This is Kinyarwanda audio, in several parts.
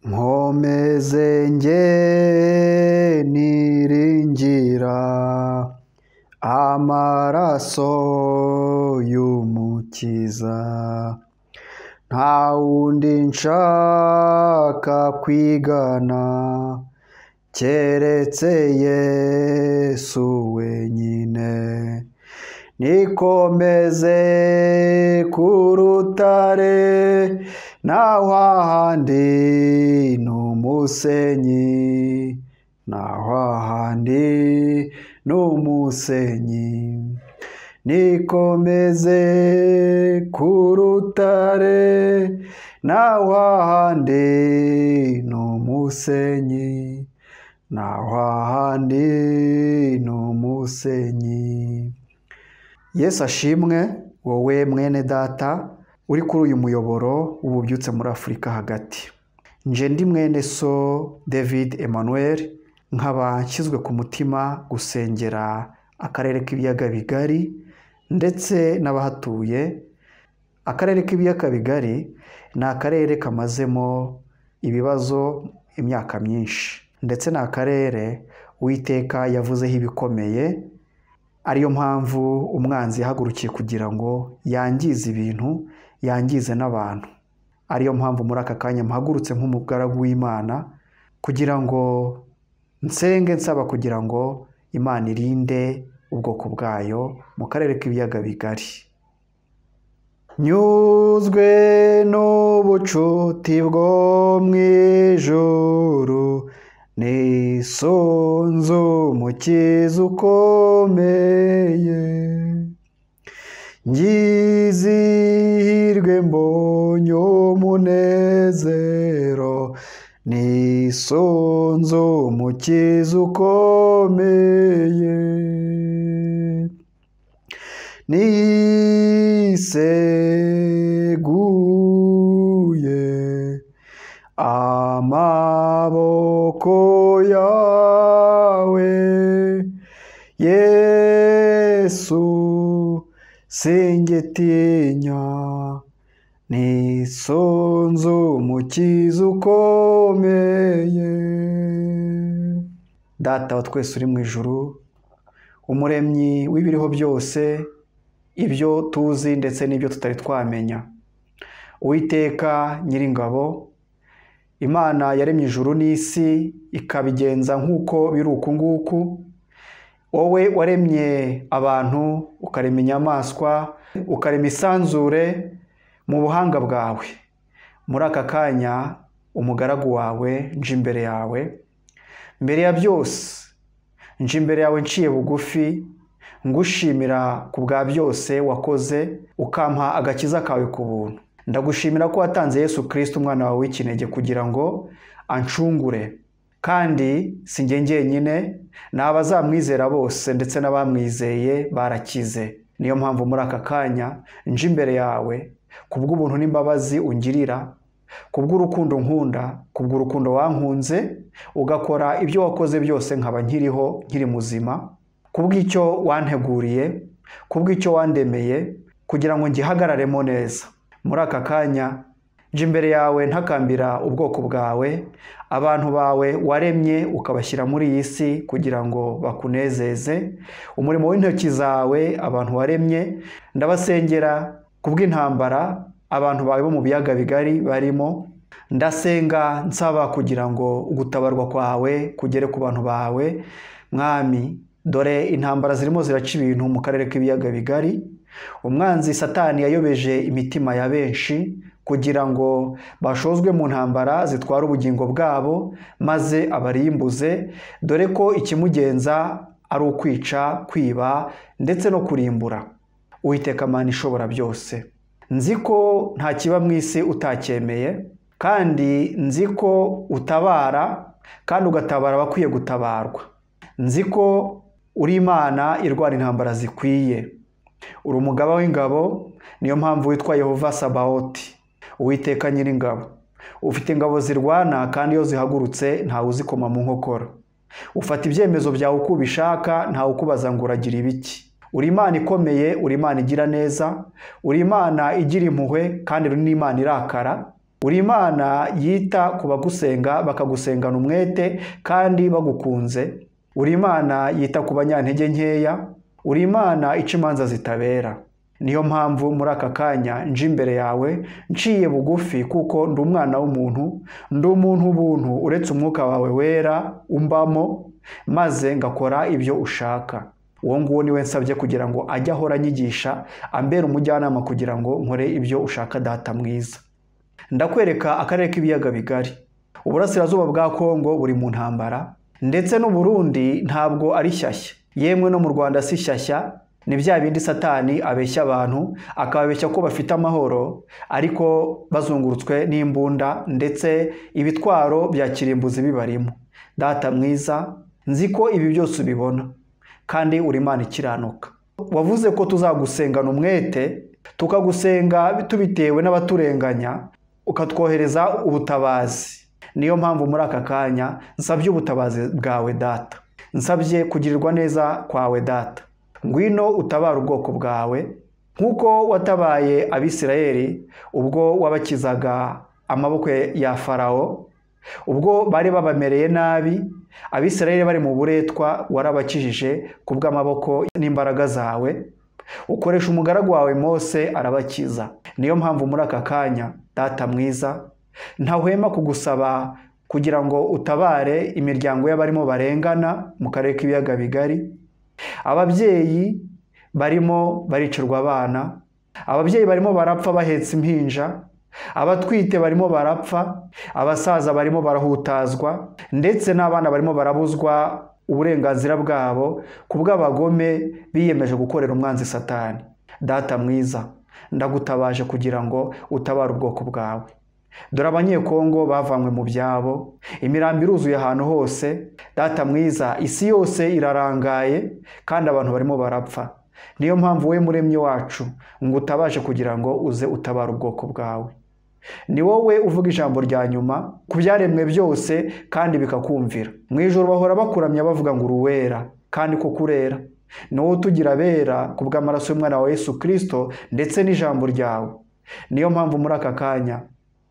nkomeze njye niringira amaraso y'umukiza, nta wundi nshaka kwigana keretse Yesu wenyine. Nikomeze ku rutare naho ahandi n'umusenyi, naho ahandi n'umusenyi. Nikomeze ku rutare naho ahandi n'umusenyi, naho ahandi n'umusenyi. Yesu ashimwe, wowe mwene data uri kuri uyu muyoboro w'ububyutse muri Afurika hagati. Nje ndi mwene so David Emmanuel, nkaba nshyizwe ku mutima gusengera akarere k'ibiyaga bigari ndetse n'abahatuye. Akarere k'ibiyaga bigari ni akarere kamazemo ibibazo imyaka myinshi, ndetse ni akarere Uwiteka yavuzeho ibikomeye, ariyo mpamvu umwanzi yahagurukiye kugira ngo yangize ibintu, yangize n'abantu. Ariyo mpamvu muri aka kanya mpagurutse nk'umugaragu w'Imana kugira ngo nsenge nsaba kugira ngo Imana irinde ubwoko bwayo mu karere k'ibiyaga bigari. Nyuzwe n'ubucuti bwo mu ijuru, nisunze umukiza ukomeye, ngize ihirwe mbonye umunezero, nisunze umukiza ukomeye. Niseguye amaboko yawe Yesu, singitinya, nisunze umukiza ukomeye. Data wa twese uri mu ijuru, umuremyi w'ibiriho byose, ibyo tuzi ndetse n'ibyo tutari twamenya, Uwiteka Nyiringabo, Imana yaremye ijuru n'isi ikabigenza nk'uko biri uku nguku. Wowe waremye abantu, ukarema inyamaswa, ukarema isanzure mu buhanga bwawe. Muri aka kanya umugaragu wawe nje imbere yawe, mbere ya byose nje imbere yawe nciye bugufi, ngushimira ku bwa byose wakoze ukampa agakiza kawe ku buntu. Ndagushimira ko watanze Yesu Kristo umwana wawe w'ikinege kugira ngo ancungure, kandi si njye njyenyine, n'abazamwizera bose ndetse n'abamwizeye barakize. Niyo mpamvu muri aka kanya nje imbere yawe kubw'ubuntu n'imbabazi ungirira, kubw'urukundo nkunda, kubw'urukundo wankunze ugakora ibyo wakoze byose nkaba nkiriho, nkiri muzima, kubw'icyo wanteguriye, kubw'icyo wandemeye kugira ngo ngihagararemo neza. Muri aka kanya nje imbere yawe ntakambira ubwoko bwawe, abantu bawe waremye ukabashyira muri iyi si kugira ngo bakunezeze, umurimo w'intoki zawe abantu waremye ndabasengera kubw'intambara abantu bawe bo mu biyaga bigari barimo. Ndasenga nsaba kugira ngo ugutabarwa kwawe kugere ku bantu bawe. Mwami, dore intambara zirimo ziraca ibintu mu karere k'ibiyaga bigari. Umwanzi Satani yayobeje imitima ya benshi kugira ngo bashozwe mu ntambara zitwara ubugingo bwabo maze abarimbuze, dore ko ikimugenza ari ukwica, kwiba ndetse no kurimbura. Uwiteka Mana ishobora byose, nzi ko nta kiba mu isi utacyemeye, kandi nzi ko utabara kandi ugatabara abakwiye gutabarwa. Nzi ko uri Imana irwana intambara zikwiye, uri umugaba w'ingabo, niyo mpamvu witwa Yehova Sabaoti, Uwiteka Nyiringabo. Ufite ingabo zirwana kandi iyo zihagurutse ntawe uzikoma mu nkokora. Ufata ibyemezo byawe uko ubishaka, ntawe ukubaza ngo uragira ibiki. Uri Imana ikomeye, uri Imana igira neza, uri Imana igira impuhwe kandi uri n'Imana irakara. uri Imana yita ku bagusenga bakagusengana umwete kandi bagukunze. Uri Imana yita ku banyantege nkeya. Uri Imana ica imanza zitabera. Niyo mpamvu muri aka kanya nje imbere yawe nciye bugufi, kuko ndi umwana w'umuntu, ndi umuntu ubuntu uretse umwuka wawe wera umbamo, maze ngakora ibyo ushaka. Uwo nguwo niwe nsabye kugira ngo ajye ahora anyigisha, ambere umujyanama kugira ngo nkore ibyo ushaka Data mwiza. Ndakwereka akarere k'ibiyaga bigari. Uburasirazuba bwa Kongo buri mu ntambara, ndetse n'u Burundi ntabwo ari shyashya, yemwe no mu Rwanda si shyashya. Ni bya bindi Satani abeshya abantu, akababeshya ko bafite amahoro, ariko bazungurutswe n'imbunda ndetse ibitwaro bya kirimbuzi bibarimo. Data mwiza, nzi ko ibi byose ubibona kandi uri Imana ikiranuka. Wavuze ko tuzagusengana umwete, tukagusenga tubitewe n'abaturenganya, ukatwohereza ubutabazi. Niyo mpamvu muri aka kanya nsabye ubutabazi bwawe Data, nsabye kugirirwa neza kwawe Data. Ngwino utabara ubwoko bwawe nk'uko watabaye Abisirayeli ubwo wabakizaga amaboko ya Farawo, ubwo bari babamereye nabi. Abisirayeli bari mu buretwa, warabakijije kubw'amaboko n'imbaraga zawe, ukoresha umugaragu wawe Mose arabakiza. Niyo mpamvu muri aka kanya Data mwiza ntahwema kugusaba kugira ngo utabare imiryango y'abarimo barengana mu karere k'ibiyaga bigari. Ababyeyi barimo baricirwa abana, ababyeyi barimo barapfa bahetse impinja, abatwite barimo barapfa, abasaza barimo barahutazwa, ndetse n'abana barimo barabuzwa uburenganzira bwabo kubw'abagome biyemeje gukorera umwanzi Satani. Data mwiza, ndagutabaje kugira ngo utabare ubwoko bwawe. Dore Abanyekongo bavanywe mu byabo, imirambo iruzuye ahantu hose. Data mwiza, isi yose irarangaye kandi abantu barimo barapfa. Niyo mpamvu we muremyi wacu ngo utabaje kugira ngo uze utabara ubwoko bwawe. Ni wowe uvuga ijambo rya nyuma ku byaremwe byose kandi bikakumvira. Mu ijoro bahora bakuramya bavuga ngo uruwera, kandi ko kurera. Ni wowe utugira abera kubw'amaraso y'umwana wa Yesu Kristo ndetse n'ijambo ryawe. Niyo mpamvu muri aka kanya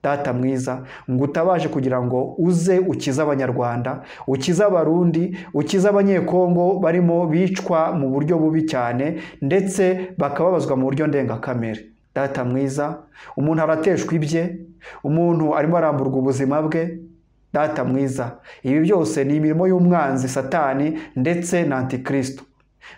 Data mwiza ngo utabaje kugira ngo uze ukize Abanyarwanda, ukize Abarundi, ukize Abanyekongo barimo bicwa mu buryo bubi cyane ndetse bakababazwa mu buryo ndengakamere. Data mwiza, umuntu arateshwa ibye, umuntu arimo aramburwa ubuzima bwe. Data mwiza, ibi byose ni imirimo y'umwanzi Satani ndetse na Antikristo.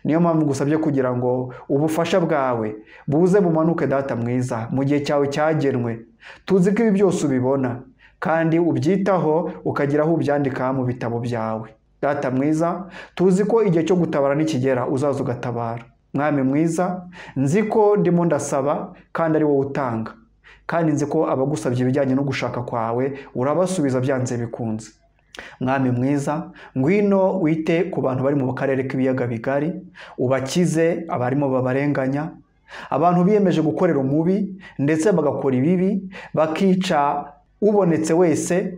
Niyo mpamvu ngusabye kugira ngo ubufasha bwawe buze bumanuke Data mwiza mu gihe cyawe cyagenwe. Tuzi ko ibi byose ubibona kandi ubyitaho, ukagira aho ubyandika mu bitabo byawe. Data mwiza, tuzi ko igihe cyo gutabara nikigera uzaza ugatabara. Mwami mwiza, nzi ko ndimo ndasaba kandi ari wowe utanga, kandi nzi ko abagusabye ibijyanye no gushaka kwawe urabasubiza byanze bikunze. Mwami mwiza, ngwino wite ku bantu bari mu karere k'ibiyaga bigari, ubakize abarimo babarenganya, abantu biyemeje gukorera umubi ndetse bagakora ibibi, bakica ubonetse wese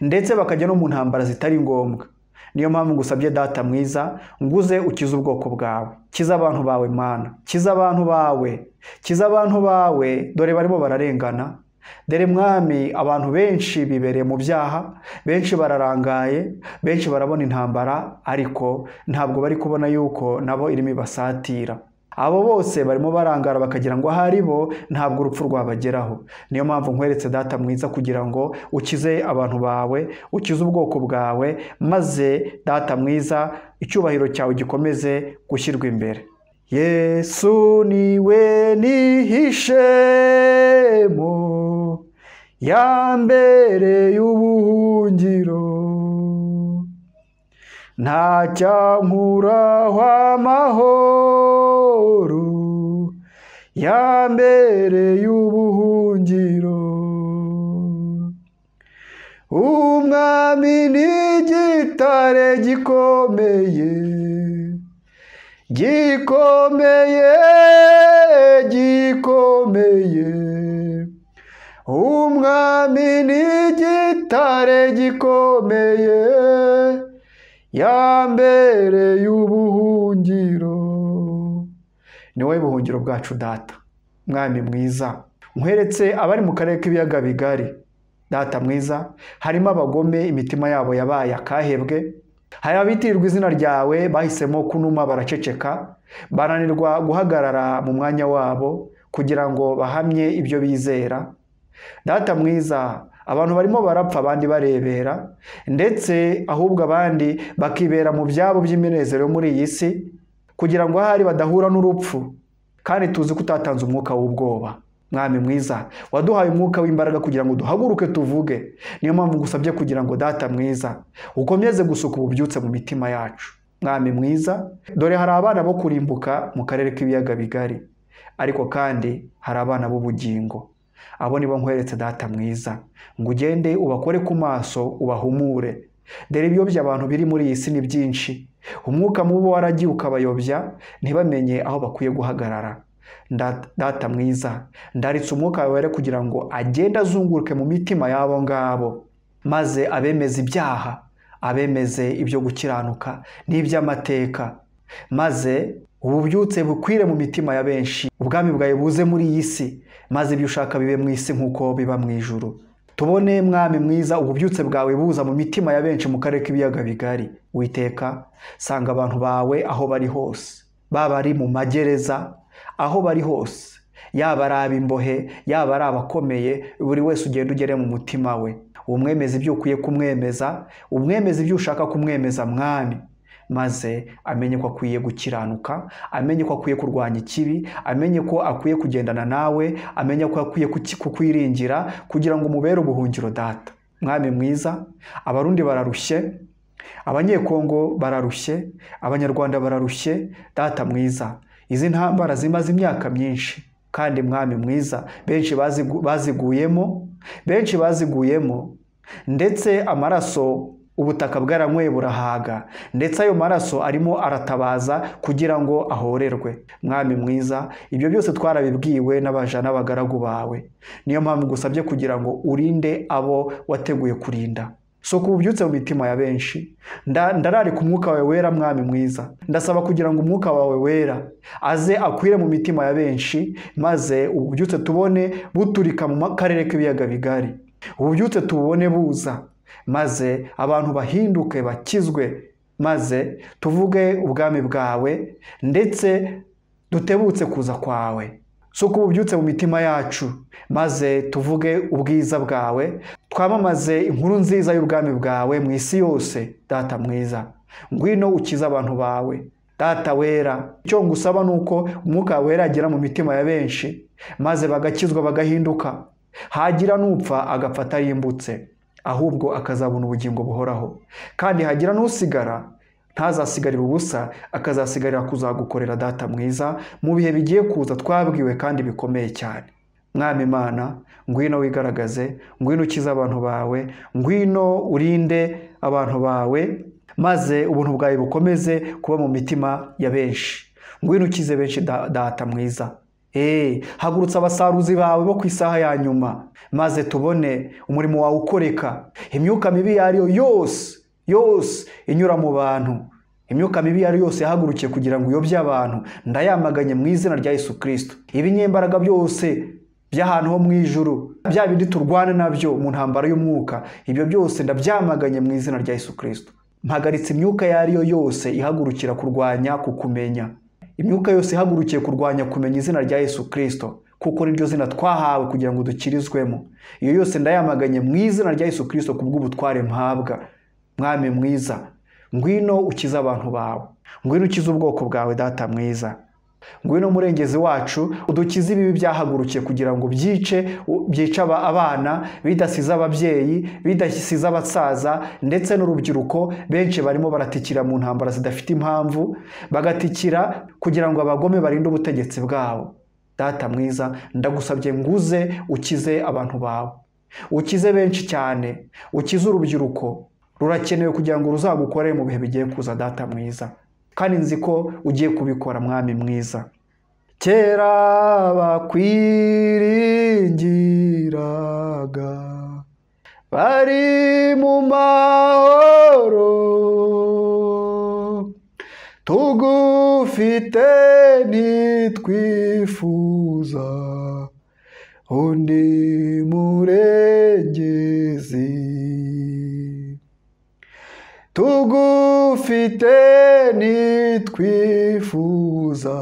ndetse bakajya no mu ntambara zitari ngombwa. Niyo mpamvu ngusabye Data mwiza, nguze ukize ubwoko bwawe. Kiza abantu bawe Mana, kiza abantu bawe, kiza abantu bawe, dore barimo bararengana. Dore Mwami, abantu benshi bibereye mu byaha, benshi bararangaye, benshi barabona intambara, ariko ntabwo bari kubona yuko nabo irimo ibasatira. Abo bose barimo barangara bakagira ngo ahari bo ntabwo urupfu rwabageraho. Niyo mpamvu nkweretse Data mwiza kugira ngo ukize abantu bawe, ukize ubwoko bwawe, maze Data mwiza icyubahiro cyawe gikomeze gushyirwa imbere. Yesu niwe nihishemo, yambereye ubuhungiro, ntacyankuraho amahoro, yambereye ubuhungiro. Umwami ni igitare gikomeye, gikomeye, gikomeye. Umwami ni igitare gikomeye, yambereye ubuhungiro. Ni wowe buhungiro bwacu Data. Mwami mwiza, nkweretse abari mu karere k'ibiyaga bigari, Data mwiza, harimo abagome imitima yabo yabaye akahebwe, hari abitirirwa izina ryawe bahisemo kunuma baraceceka, bananirwa guhagarara mu mwanya wabo kugira ngo bahamye ibyo bizera. Data mwiza, abantu barimo barapfa abandi barebera, ndetse ahubwo abandi bakibera mu byabo by'iminezero yo muri iyi si kugira ngo ahari badahura n'urupfu, kandi tuzi ko utatanze umwuka w'ubwoba. Mwami mwiza, waduhaye umwuka w'imbaraga kugira ngo duhaguruke tuvuge. Niyo mpamvu ngusabye kugira ngo Data mwiza ukomeze gusuka ububyutse mu mitima yacu. Mwami mwiza, dore hari abana bo kurimbuka mu karere k'ibiyaga bigari, ariko kandi hari abana b'ubugingo. Abo nibo nkweretse Data mwiza, ngo ugende ubakore ku maso ubahumure. Dore ibiyobya abantu biri muri iyi si ni byinshi, umwuka mubi waragiye ukabayobya ntibamenye aho bakwiye guhagarara. Data mwiza, ndaritse umwuka wawe kugira ngo agende azunguruke mu mitima y'abo ngabo, maze abemeze ibyaha, abemeze ibyo gukiranuka n'iby'amateka, maze ububyutse bukwire mu mitima ya benshi, ubwami bwawe buze muri iyi si, maze ibyo ushaka bibe mu isi nk'uko biba mu ijuru. Tubone Mwami mwiza ububyutse bwawe buza mu mitima ya benshi mu karere k'ibiyaga bigari. Uwiteka, sanga abantu bawe aho bari hose, baba ari mu magereza, aho bari hose, yaba ari ab'imbohe, yaba ari abakomeye, buri wese ugenda ugere mu mutima we, umwemeza ibyo ukwiye kumwemeza, umwemeza ibyo ushaka kumwemeza Mwami, maze amenye ko akwiye gukiranuka, amenye ko akwiye kurwanya ikibi, amenye ko akwiye kugendana nawe, amenye ko akwiye kukwiringira kugira ngo umubere ubuhungiro. Data Mwami mwiza, abarundi bararushye, abanyekongo bararushye, abanyarwanda bararushye. Data mwiza, izi ntambara zimaze imyaka myinshi, kandi Mwami mwiza benshi baziguyemo, ndetse amaraso ubutaka bwaranyweye burahaga, ndetse ayo maraso arimo aratabaza kugira ngo ahorerwe. Mwami mwiza, ibyo byose twarabibwiwe n'abaja n'abagaragu bawe. Niyo mpamvu ngusabye kugira ngo urinde abo wateguye kurinda. Soko ububyutse mu mitima ya benshi, ndararika umwuka wawe wera Mwami mwiza, ndasaba kugira ngo umwuka wawe wera aze akwire mu mitima ya benshi, maze ububyutse tubone buturika mu karere k'ibiyaga bigari, ububyutse tubone buza, maze abantu bahinduke bakizwe, maze tuvuge ubwami bwawe, ndetse dutebutse kuza kwawe. Soko ububyutse mu mitima yacu, maze tuvuge ubwiza bwawe, twamamaze inkuru nziza y'ubwami bwawe mu isi yose. Data mwiza, ngwino ukize abantu bawe. Data wera, icyo ngusaba nuko umwuka wera agera mu mitima ya benshi, maze bagakizwa bagahinduka, hagira n'upfa agapfa atarimbutse, ahubwo akazabona ubugingo buhoraho, kandi hagira n'usigara ntazasigarira ubusa, akazasigarira kuzagukorera. Data mwiza, mu bihe bigiye kuza twabwiwe kandi bikomeye cyane. Mwami Imana, ngwino wigaragaze, ngwino ukize abantu bawe, ngwino urinde abantu bawe, maze ubuntu bwawe bukomeze kuba mu mitima ya benshi. Ngwino ukize benshi Data mwiza. Hagurutsa abasaruzi bawe bo ku isaha ya nyuma, maze tubone umurimo wawe ukoreka. Imyuka mibi yariyo yose inyura mu bantu, imyuka mibi yari yose yahagurukiye kugira ngo uyobye abantu, ndayamaganye mu izina rya Yesu Kristo. Ibinyembaraga byose by'ahantu ho mu ijuru, bya bindi turwana nabyo mu ntambara y'umwuka, ibyo byose ndabyamaganye mu izina rya Yesu Kristo. Mpagaritse imyuka yariyo yose ihagurukira kurwanya kukumenya, imyuka yose ihagurukiye kurwanya kumenya izina rya Yesu Kristo, kuko niryo zina twahawe kugira ngo dukirizwemo. Iyo yose ndayamaganye mu izina rya Yesu Kristo kubw'ubutware mpabwa. Mwami mwiza, ngwino ukize abantu bawe, ngwino ukize ubwoko bwawe Data mwiza. Ngwino murengezi wacu udukize ibibi byahagurukiye kugira ngo byice abana, bidasize ababyeyi, bidasize abasaza, ndetse n'urubyiruko. Benshi barimo baratikira mu ntambara zidafite impamvu, bagatikira kugira ngo abagome barinde ubutegetsi bwabo. Data mwiza, ndagusabye nguze ukize abantu bawe, ukize benshi cyane, ukize urubyiruko rurakenewe kugira ngo ruzagukorere mu bihe bigiye kuza. Data mwiza, kandi nzi ko ugiye kubikora Mwami mwiza. Kera bakwiringiraga bari mu mahoro, tugufite ntitwifuza undi murengezi. tugufite nitwifuza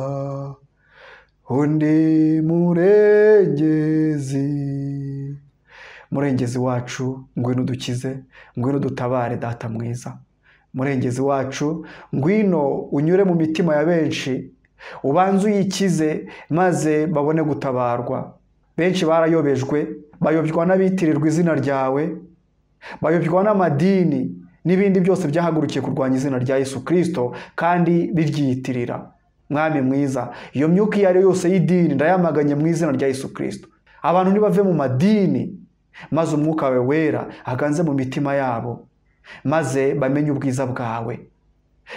undi murengezi wacu, ngwino udukize, ngwino dutabare data mwiza. Murengezi wacu, ngwino unyure mu mitima ya benshi, ubanze uyikize maze babone gutabarwa. Benshi barayobejwe, bayobywa n'abitirirwa izina ryawe, bayobywa n'amadini n'ibindi byose byahagurukiye kurwanya izina rya Yesu Kristo kandi biryiyitirira. Mwami mwiza, iyo myuka iyo ari yo yose y'idini ndayamaganye mu izina rya Yesu Kristo. Abantu nibave mu madini, maze umwuka wawe wera aganze mu mitima yabo, maze bamenye ubwiza bwawe,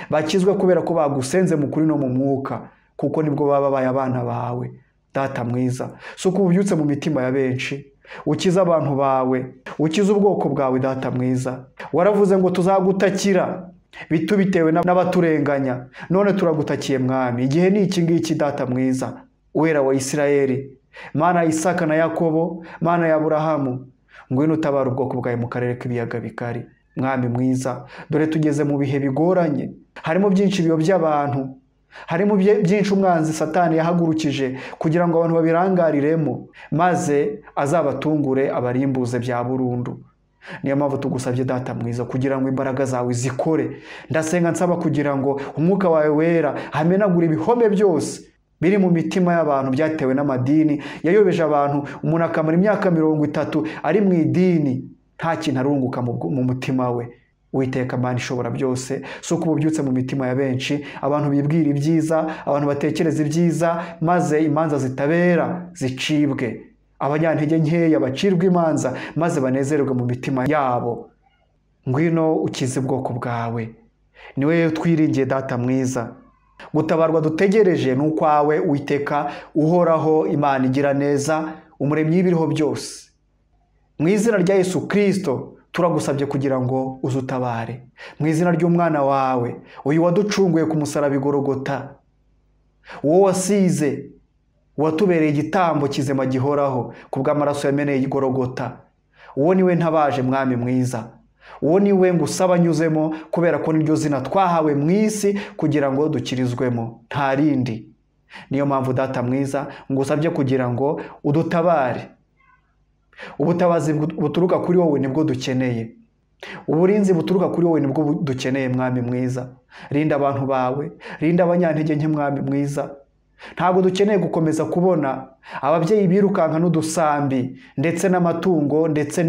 bakizwe kubera ko bagusenze mu kuri no mu mwuka, kuko nibwo baba babaye abana bawe. Data mwiza, suko ubyutse mu mitima ya benshi, ukiza abantu bawe, ukiza ubwoko bwawe. Data mwiza, waravuze ngo tuzagutakira bitewe n'abaturenganya, none turagutakiye mwami. Igihe ni iki ngiki data mwiza, wera wa Isirayeli, Mana ya Isaka na Yakobo, Mana ya Aburahamu, ngwino utabara ubwoko bwawe mu karere k'ibiyaga bigari. Mwami mwiza, dore tugeze mu bihe bigoranye, harimo byinshi biyobya abantu, harimo byinshi umwanzi Satani yahagurukije kugira ngo abantu babirangariremo, maze azabatungure abarimbuze bya burundu. Niyo mpamvu tugusabye data mwiza kugira ngo imbaraga zawe zikore. Ndasenga nsaba kugira ngo umwuka wawe wera amenagure ibihome byose biri mu mitima y'abantu byatewe n'amadini yayobeje abantu. Umuntu akamara imyaka 30 ari mu idini, nta kintu arunguka mu mutima we. Uwiteka Mana ishobora byose, suko ubyutse mu mitima ya benshi, abantu bibwira ibyiza, abantu batekereza ibyiza, maze imanza zitabera zicibwe. Abanyantege nkeya bacirwa imanza, maze banezererwe mu mitima yabo. Ngwino ukize ubwoko bwawe, niwe twiringiye data mwiza. Gutabarwa dutegereje n'ukwawe Uwiteka uhoraho, Imana igira neza, umuremyi w'ibiriho byose. Mu izina rya Yesu Kristo turagusabye kugira ngo uzutabare. Mu izina ry'umwana wawe, uyu waducunguye ku musaraba i Golgota, uwo wasize, watubereye igitambo kizima gihoraho kubw'amaraso yameneye i Golgota. Uwo niwe ntabaje mwami mwiza, uwo niwe ngusaba nyuzemo, kubera ko niryo zina twahawe mu isi kugira ngo dukirizwemo, nta rindi. Niyo mpamvu data mwiza ngusabye kugira ngo udutabare. Ubutabazi buturuka kuri wowe nibwo dukeneye, uburinzi buturuka kuri wowe nibwo dukeneye mwami mwiza. Rinda abantu bawe, rinda abanyantege nke mwami mwiza. Ntabwo dukeneye gukomeza kubona ababyeyi birukanka n'udusambi ndetse n'amatungo ndetse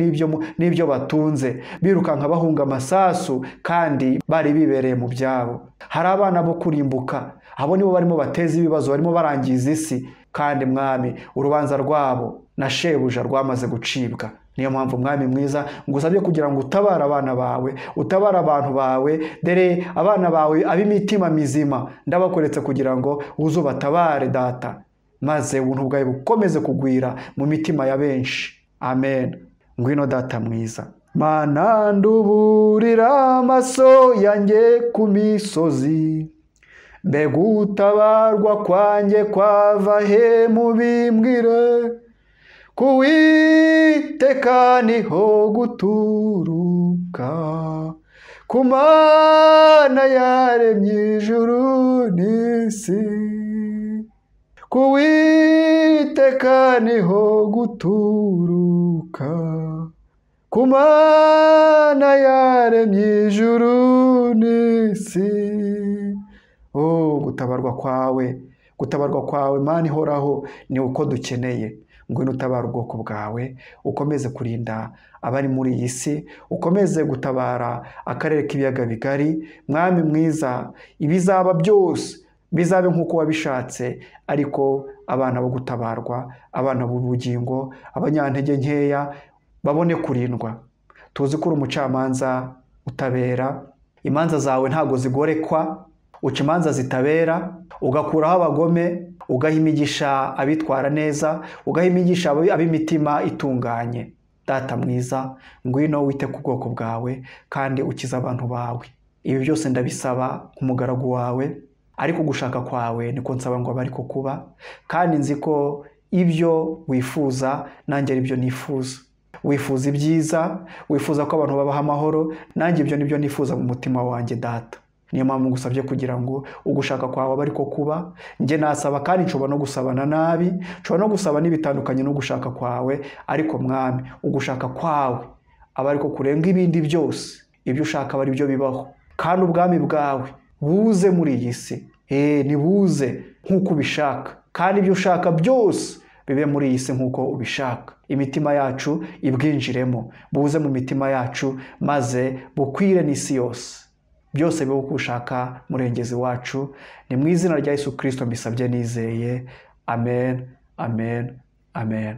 n'ibyo batunze, birukanka bahunga amasasu kandi bari bibereye mu byabo. Hari abana bo kurimbuka, abo nibo barimo bateza ibibazo, barimo barangiza isi, kandi mwami urubanza rwabo na shebuja rwamaze gucibwa. Niyo mpamvu mwami mwiza ngusabye kugira ngo utabare abana bawe, utabare abantu bawe. Dere abana bawe ab'imitima mizima ndabakoretse kugira ngo uzubatabare data, maze ubuntu bwawe bukomeze kugwira mu mitima ya benshi. Amen. Ngwino data mwiza. Mana nduburira amaso yanjye ku misozi, mbega utabarwa kwanjye kwava he mubimbwire. Kuwiteka niho guturuka, ku Mana yaremye ijuru n'isi. Kuwiteka niho guturuka, ku Mana yaremye ijuru n'isi. Gutabarwa kwawe Mana ihoraho ni uko dukeneye. Ngwino utabara ubwoko bwawe, ukomeze kurinda abari muri iyi si, ukomeze gutabara akarere k'ibiyaga bigari. Mwami mwiza, ibizaba byose bizabe nk'uko wabishatse, ariko abana bo gutabarwa, abana b'ubugingo, abanyantege nkeya babone kurindwa. Tuzi ko uri umucamanza utabera, imanza zawe ntago zigorekwa, uca imanza zitabera, ugakuraho abagome, ugaha imigisha abitwara neza, ugaha imigisha ab'imitima itunganye. Data mwiza, ngwino wite ku bwoko bwawe kandi ukiza abantu bawe. Ibi byose ndabisaba nk'umugaragu wawe, ariko gushaka kwawe niko nsaba ngo abe kuba, kandi nzi ko ibyo wifuza nanjye ari byo nifuza. wifuza ibyiza, wifuza ko abantu babaha amahoro, nanjye ibyo nibyo nifuza mu mutima wanjye Data. Niyo mpamvu ngusabye kugira ngo ugushaka kwawe abe ariko kuba. Njye nasaba kandi nshobora no gusabana nabi, nshobora no gusaba n'ibitandukanye no gushaka kwawe, ariko Mwami ugushaka kwawe aba ariko kurenga ibindi byose. Ibyo ushaka aba ari byo bibaho, kandi ubwami bwawe buze muri iyi si. Nibuze nk'uko ubishaka, kandi ibyo ushaka byose bibe muri iyi si nk'uko ubishaka. Imitima yacu ibwinjiremo, buze mu mitima yacu, maze bukwire n'isi yose. Byose bibe uko ushaka Murengezi wacu. Ni mu izina rya Yesu Kristo mbisabye nizeye. Amen, amen, amen.